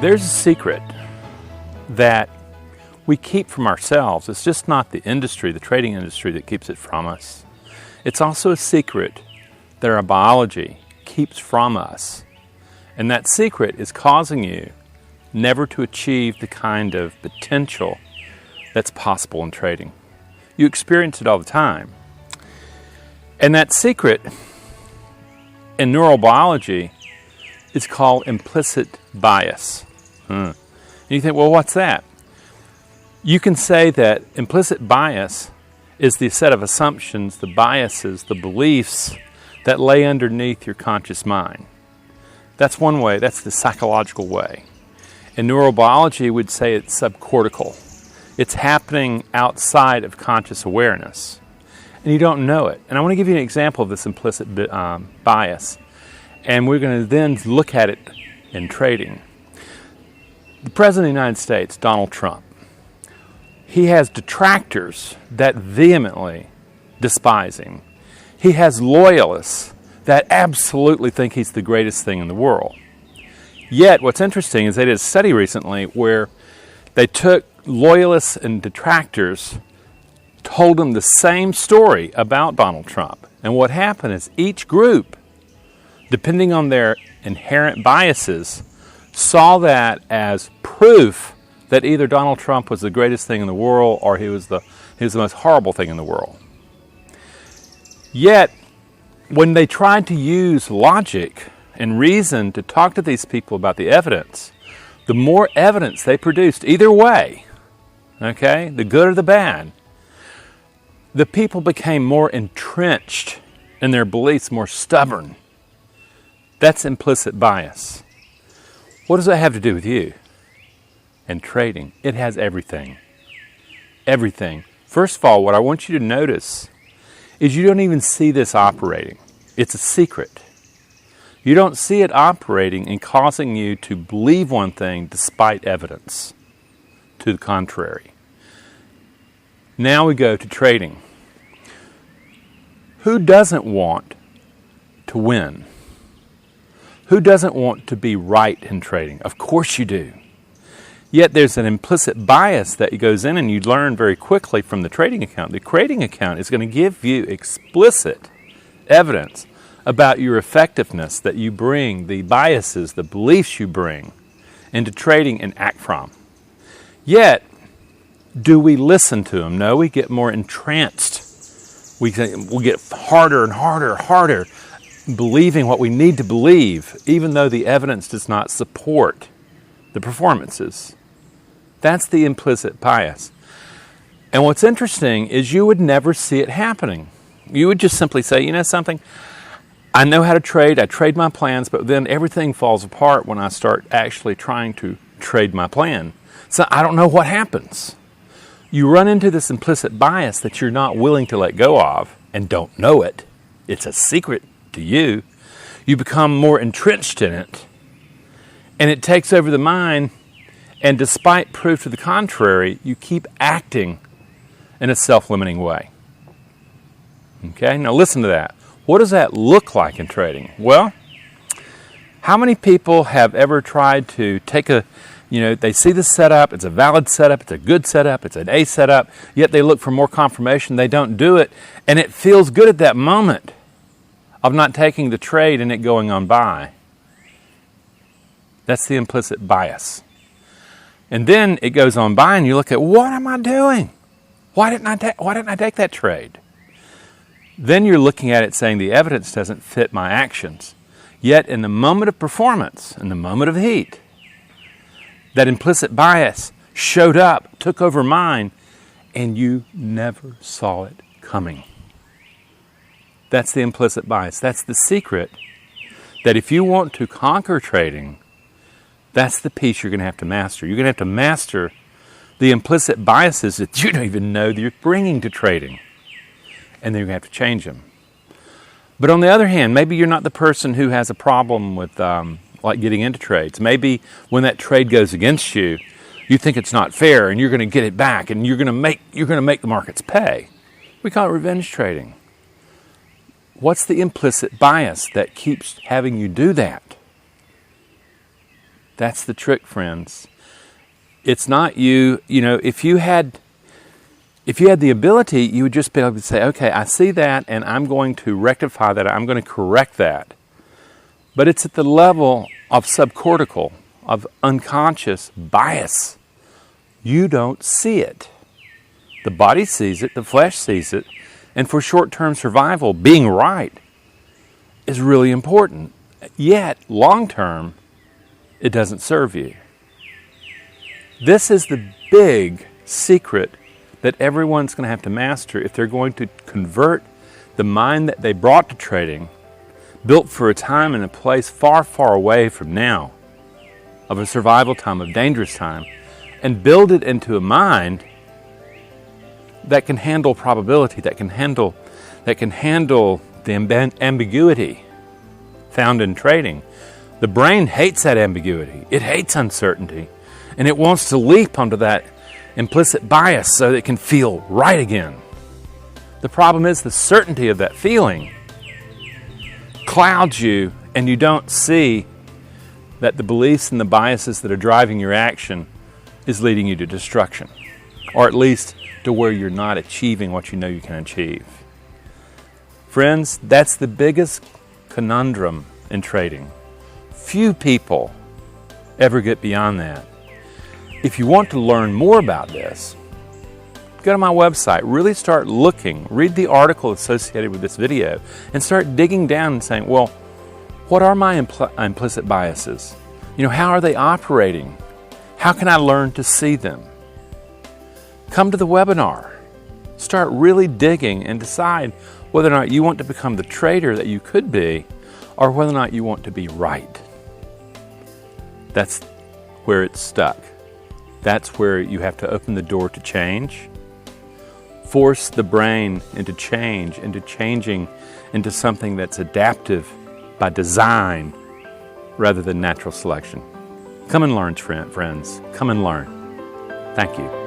There's a secret that we keep from ourselves. It's just not the industry, the trading industry, that keeps it from us. It's also a secret that our biology keeps from us. And that secret is causing you never to achieve the kind of potential that's possible in trading. You experience it all the time. And that secret in neurobiology is called implicit bias. And you think, well, what's that? You can say that implicit bias is the set of assumptions, the biases, the beliefs that lay underneath your conscious mind. That's one way, that's the psychological way. In neurobiology, we'd say it's subcortical. It's happening outside of conscious awareness, and you don't know it. And I want to give you an example of this implicit bias, and we're going to then look at it in trading. The President of the United States, Donald Trump, he has detractors that vehemently despise him. He has loyalists that absolutely think he's the greatest thing in the world. Yet, what's interesting is they did a study recently where they took loyalists and detractors, told them the same story about Donald Trump. And what happened is each group, depending on their inherent biases, saw that as proof that either Donald Trump was the greatest thing in the world or he was the most horrible thing in the world. Yet, when they tried to use logic and reason to talk to these people about the evidence, the more evidence they produced, either way, okay, the good or the bad, the people became more entrenched in their beliefs, more stubborn. That's implicit bias. What does that have to do with you and trading? It has everything. Everything. First of all, what I want you to notice is you don't even see this operating. It's a secret. You don't see it operating and causing you to believe one thing despite evidence to the contrary. Now we go to trading. Who doesn't want to win? Who doesn't want to be right in trading? Of course you do. Yet there's an implicit bias that goes in, and you learn very quickly from the trading account. The trading account is going to give you explicit evidence about your effectiveness that you bring, the biases, the beliefs you bring into trading and act from. Yet, do we listen to them? No, we get more entranced. We'll get harder and harder, believing what we need to believe, even though the evidence does not support the performances. That's the implicit bias. And what's interesting is you would never see it happening. You would just simply say, you know something, I know how to trade, I trade my plans, but then everything falls apart when I start actually trying to trade my plan. So I don't know what happens. You run into this implicit bias that you're not willing to let go of and don't know it. It's a secret to you. You become more entrenched in it, and it takes over the mind, and despite proof to the contrary, you keep acting in a self-limiting way. Okay, now listen to that. What does that look like in trading? Well, how many people have ever tried to take they see the setup, it's a valid setup, it's a good setup, it's an A setup, yet they look for more confirmation, they don't do it, and it feels good at that moment of not taking the trade and it going on by. That's the implicit bias. And then it goes on by and you look at, what am I doing? Why didn't I take that trade? Then you're looking at it saying the evidence doesn't fit my actions. Yet in the moment of performance, in the moment of heat, that implicit bias showed up, took over mine, and you never saw it coming. That's the implicit bias. That's the secret that if you want to conquer trading, that's the piece you're going to have to master. You're going to have to master the implicit biases that you don't even know that you're bringing to trading. And then you're going to have to change them. But on the other hand, maybe you're not the person who has a problem with like getting into trades. Maybe when that trade goes against you, you think it's not fair and you're going to get it back and you're going to make the markets pay. We call it revenge trading. What's the implicit bias that keeps having you do that? That's the trick, friends. It's not you, if you had the ability, you would just be able to say, okay, I see that and I'm going to rectify that, I'm going to correct that. But it's at the level of subcortical, of unconscious bias. You don't see it. The body sees it, the flesh sees it, and for short-term survival, being right is really important. Yet, long-term, it doesn't serve you. This is the big secret that everyone's going to have to master if they're going to convert the mind that they brought to trading, built for a time and a place far, far away from now, of a survival time, of dangerous time, and build it into a mind that can handle probability, that can handle the ambiguity found in trading. The brain hates that ambiguity. It hates uncertainty. And it wants to leap onto that implicit bias so that it can feel right again. The problem is the certainty of that feeling clouds you, and you don't see that the beliefs and the biases that are driving your action is leading you to destruction, or at least to where you're not achieving what you know you can achieve. Friends, that's the biggest conundrum in trading. Few people ever get beyond that. If you want to learn more about this, go to my website, really start looking, read the article associated with this video, and start digging down and saying, well, what are my implicit biases? How are they operating? How can I learn to see them? Come to the webinar. Start really digging and decide whether or not you want to become the trader that you could be, or whether or not you want to be right. That's where it's stuck. That's where you have to open the door to change, force the brain into change, into changing into something that's adaptive by design rather than natural selection. Come and learn, friends. Come and learn. Thank you.